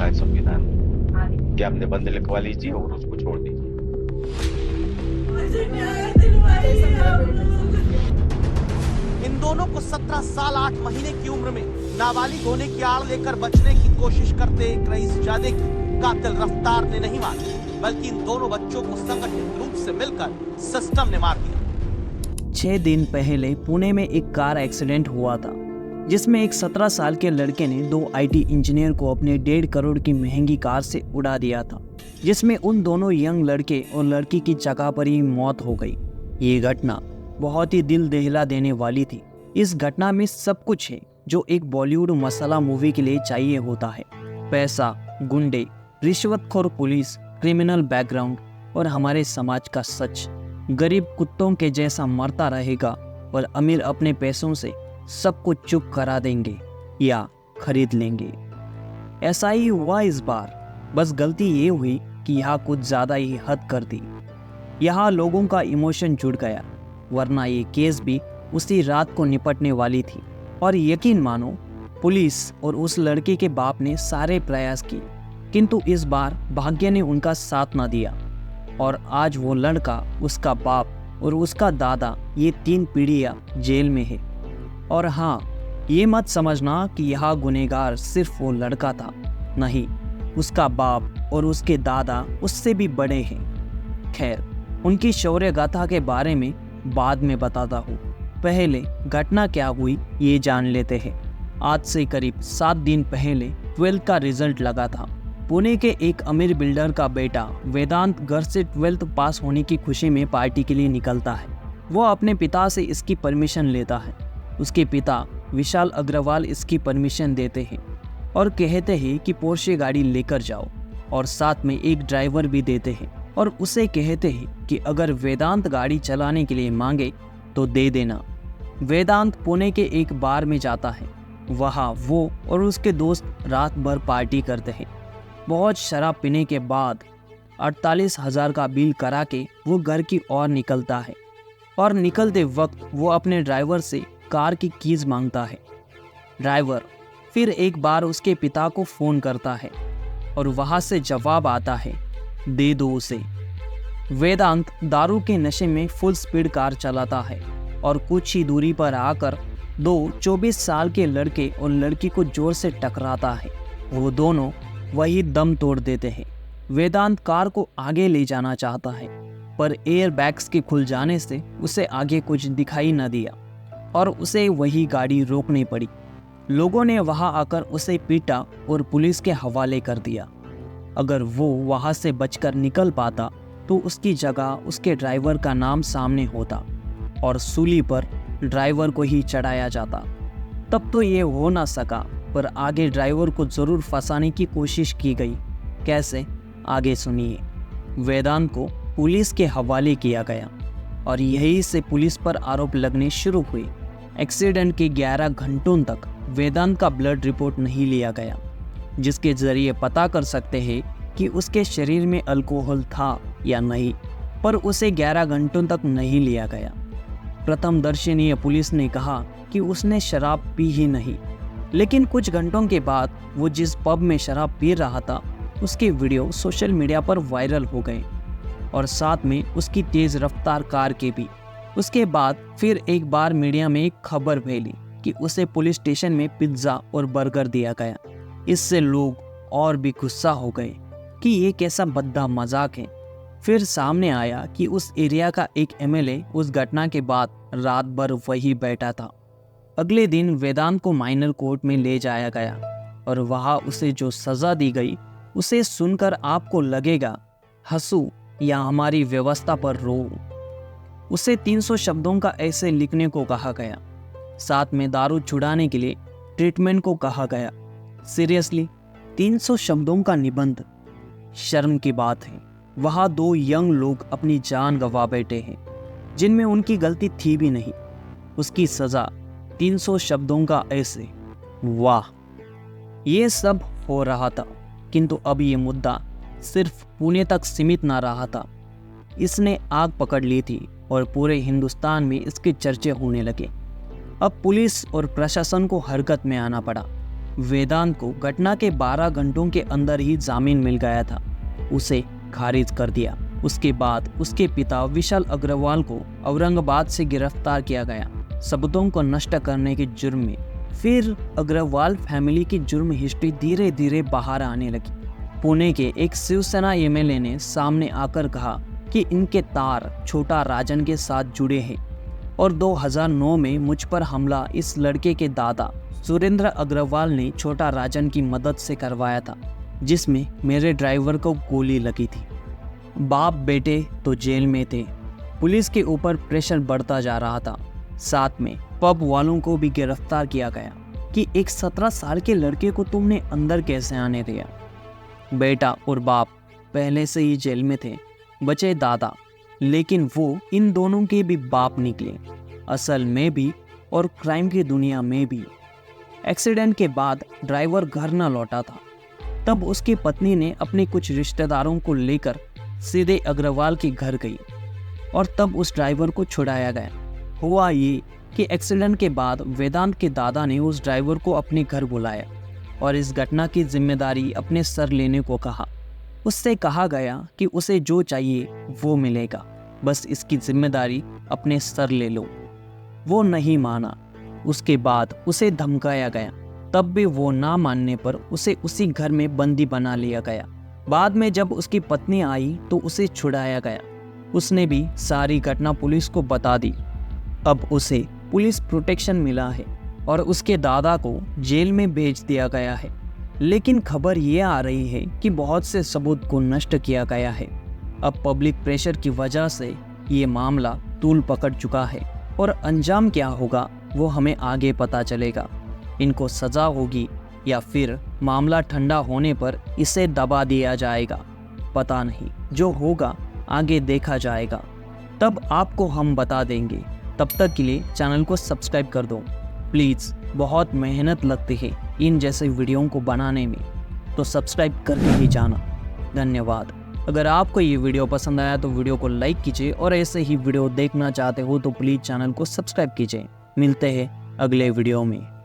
लिखा है संविधान में कि आपने बंद लिखवा लीजिए और उसको छोड़ दीजिए। इन दोनों को 17 साल 8 महीने की उम्र में नाबालिग होने की आड़ लेकर बचने की कोशिश करते एक रईसजादे की कातिल रफ्तार ने नहीं मारी, बल्कि इन दोनों बच्चों को संगठित रूप से मिलकर सिस्टम ने मार दिया। 6 दिन पहले पुणे में एक कार एक्सीडेंट हुआ था, जिसमें एक 17 साल के लड़के ने 2 IT इंजीनियर को अपने 1.5 करोड़ की महंगी कार से उड़ा दिया था, जिसमें उन दोनों यंग लड़के और लड़की की जगह पर ही मौत हो गई। ये घटना बहुत ही दिल दहला देने वाली थी। इस घटना में सब कुछ है जो एक बॉलीवुड मसाला मूवी के लिए चाहिए होता है। पैसा, गुंडे, रिश्वतखोर पुलिस, क्रिमिनल बैकग्राउंड और हमारे समाज का सच। गरीब कुत्तों के जैसा मरता रहेगा और अमीर अपने पैसों से सब कुछ चुप करा देंगे या खरीद लेंगे। ऐसा ही हुआ इस बार। बस गलती ये हुई कि यहाँ कुछ ज़्यादा ही हद कर दी। यहाँ लोगों का इमोशन जुड़ गया, वरना ये केस भी उसी रात को निपटने वाली थी। और यकीन मानो, पुलिस और उस लड़के के बाप ने सारे प्रयास किए, किंतु इस बार भाग्य ने उनका साथ न दिया और आज वो लड़का, उसका बाप और उसका दादा, ये 3 पीढ़ियाँ जेल में है। और हाँ, ये मत समझना कि यह गुनहगार सिर्फ वो लड़का था। नहीं, उसका बाप और उसके दादा उससे भी बड़े हैं। खैर, उनकी शौर्य गाथा के बारे में बाद में बताता हूँ। पहले घटना क्या हुई ये जान लेते हैं। आज से करीब 7 दिन पहले 12th का रिजल्ट लगा था। पुणे के एक अमीर बिल्डर का बेटा वेदांत घर से 12th पास होने की खुशी में पार्टी के लिए निकलता है। वो अपने पिता से इसकी परमिशन लेता है। उसके पिता विशाल अग्रवाल इसकी परमिशन देते हैं और कहते हैं कि पोर्शे गाड़ी लेकर जाओ और साथ में एक ड्राइवर भी देते हैं और उसे कहते हैं कि अगर वेदांत गाड़ी चलाने के लिए मांगे तो दे देना। वेदांत पुणे के एक बार में जाता है। वहाँ वो और उसके दोस्त रात भर पार्टी करते हैं। बहुत शराब पीने के बाद 48,000 का बिल करा के वो घर की ओर निकलता है और निकलते वक्त वो अपने ड्राइवर से कार की कीज मांगता है। ड्राइवर फिर एक बार उसके पिता को फ़ोन करता है और वहाँ से जवाब आता है, दे दो उसे। वेदांत दारू के नशे में फुल स्पीड कार चलाता है और कुछ ही दूरी पर आकर 2 24 साल के लड़के और लड़की को जोर से टकराता है। वो दोनों वही दम तोड़ देते हैं। वेदांत कार को आगे ले जाना चाहता है, पर एयर बैग्स के खुल जाने से उसे आगे कुछ दिखाई न दिया और उसे वही गाड़ी रोकनी पड़ी। लोगों ने वहां आकर उसे पीटा और पुलिस के हवाले कर दिया। अगर वो वहां से बचकर निकल पाता तो उसकी जगह उसके ड्राइवर का नाम सामने होता और सूली पर ड्राइवर को ही चढ़ाया जाता। तब तो ये हो ना सका, पर आगे ड्राइवर को ज़रूर फंसाने की कोशिश की गई। कैसे, आगे सुनिए। वेदांत को पुलिस के हवाले किया गया और यहीं से पुलिस पर आरोप लगने शुरू हुए। एक्सीडेंट के 11 घंटों तक वेदांत का ब्लड रिपोर्ट नहीं लिया गया, जिसके जरिए पता कर सकते हैं कि उसके शरीर में अल्कोहल था या नहीं, पर उसे 11 घंटों तक नहीं लिया गया। प्रथमदर्शनीय पुलिस ने कहा कि उसने शराब पी ही नहीं, लेकिन कुछ घंटों के बाद वो जिस पब में शराब पी रहा था उसके वीडियो सोशल मीडिया पर वायरल हो गए और साथ में उसकी तेज रफ्तार कार के भी। उसके बाद फिर एक बार मीडिया में एक खबर फैली कि उसे पुलिस स्टेशन में पिज्ज़ा और बर्गर दिया गया। इससे लोग और भी गुस्सा हो गए कि ये कैसा भद्दा मजाक है। फिर सामने आया कि उस एरिया का एक MLA उस घटना के बाद रात भर वही बैठा था। अगले दिन वेदांत को माइनर कोर्ट में ले जाया गया और वहाँ उसे जो सज़ा दी गई उसे सुनकर आपको लगेगा हंसू या हमारी व्यवस्था पर रो। उसे 300 शब्दों का ऐसे लिखने को कहा गया। साथ में दारू छुड़ाने के लिए ट्रीटमेंट को कहा गया। सीरियसली, 300 शब्दों का निबंध। शर्म की बात है, वहाँ 2 यंग लोग अपनी जान गंवा बैठे हैं जिनमें उनकी गलती थी भी नहीं। उसकी सज़ा 300 शब्दों का ऐसे। वाह, ये सब हो रहा था, किंतु अब ये मुद्दा सिर्फ पुणे तक सीमित ना रहा था। इसने आग पकड़ ली थी और पूरे हिंदुस्तान में इसके चर्चे होने लगे। अब पुलिस और प्रशासन को हरकत में आना पड़ा। वेदांत को घटना के 12 घंटों के अंदर ही जामीन मिल गया था, उसे खारिज कर दिया। उसके बाद उसके पिता विशाल अग्रवाल को औरंगाबाद से गिरफ्तार किया गया सबूतों को नष्ट करने के जुर्म में। फिर अग्रवाल फैमिली की जुर्म हिस्ट्री धीरे धीरे बाहर आने लगी। पुणे के एक शिवसेना एमएलए ने सामने आकर कहा कि इनके तार छोटा राजन के साथ जुड़े हैं और 2009 में मुझ पर हमला इस लड़के के दादा सुरेंद्र अग्रवाल ने छोटा राजन की मदद से करवाया था, जिसमें मेरे ड्राइवर को गोली लगी थी। बाप बेटे तो जेल में थे। पुलिस के ऊपर प्रेशर बढ़ता जा रहा था। साथ में पब वालों को भी गिरफ्तार किया गया कि एक 17 साल के लड़के को तुमने अंदर कैसे आने दिया। बेटा और बाप पहले से ही जेल में थे, बचे दादा, लेकिन वो इन दोनों के भी बाप निकले, असल में भी और क्राइम की दुनिया में भी। एक्सीडेंट के बाद ड्राइवर घर न लौटा था। तब उसकी पत्नी ने अपने कुछ रिश्तेदारों को लेकर सीधे अग्रवाल के घर गई और तब उस ड्राइवर को छुड़ाया गया। हुआ ये कि एक्सीडेंट के बाद वेदांत के दादा ने उस ड्राइवर को अपने घर बुलाया और इस घटना की जिम्मेदारी अपने सर लेने को कहा। उससे कहा गया कि उसे जो चाहिए वो मिलेगा, बस इसकी जिम्मेदारी अपने सर ले लो। वो नहीं माना। उसके बाद उसे धमकाया गया। तब भी वो ना मानने पर उसे उसी घर में बंदी बना लिया गया। बाद में जब उसकी पत्नी आई तो उसे छुड़ाया गया। उसने भी सारी घटना पुलिस को बता दी। अब उसे पुलिस प्रोटेक्शन मिला है और उसके दादा को जेल में भेज दिया गया है। लेकिन खबर ये आ रही है कि बहुत से सबूत को नष्ट किया गया है। अब पब्लिक प्रेशर की वजह से ये मामला तूल पकड़ चुका है और अंजाम क्या होगा वो हमें आगे पता चलेगा। इनको सजा होगी या फिर मामला ठंडा होने पर इसे दबा दिया जाएगा, पता नहीं। जो होगा आगे देखा जाएगा, तब आपको हम बता देंगे। तब तक के लिए चैनल को सब्सक्राइब कर दो प्लीज़। बहुत मेहनत लगती है इन जैसे वीडियो को बनाने में, तो सब्सक्राइब करके ही जाना। धन्यवाद। अगर आपको ये वीडियो पसंद आया तो वीडियो को लाइक कीजिए और ऐसे ही वीडियो देखना चाहते हो तो प्लीज़ चैनल को सब्सक्राइब कीजिए। मिलते हैं अगले वीडियो में।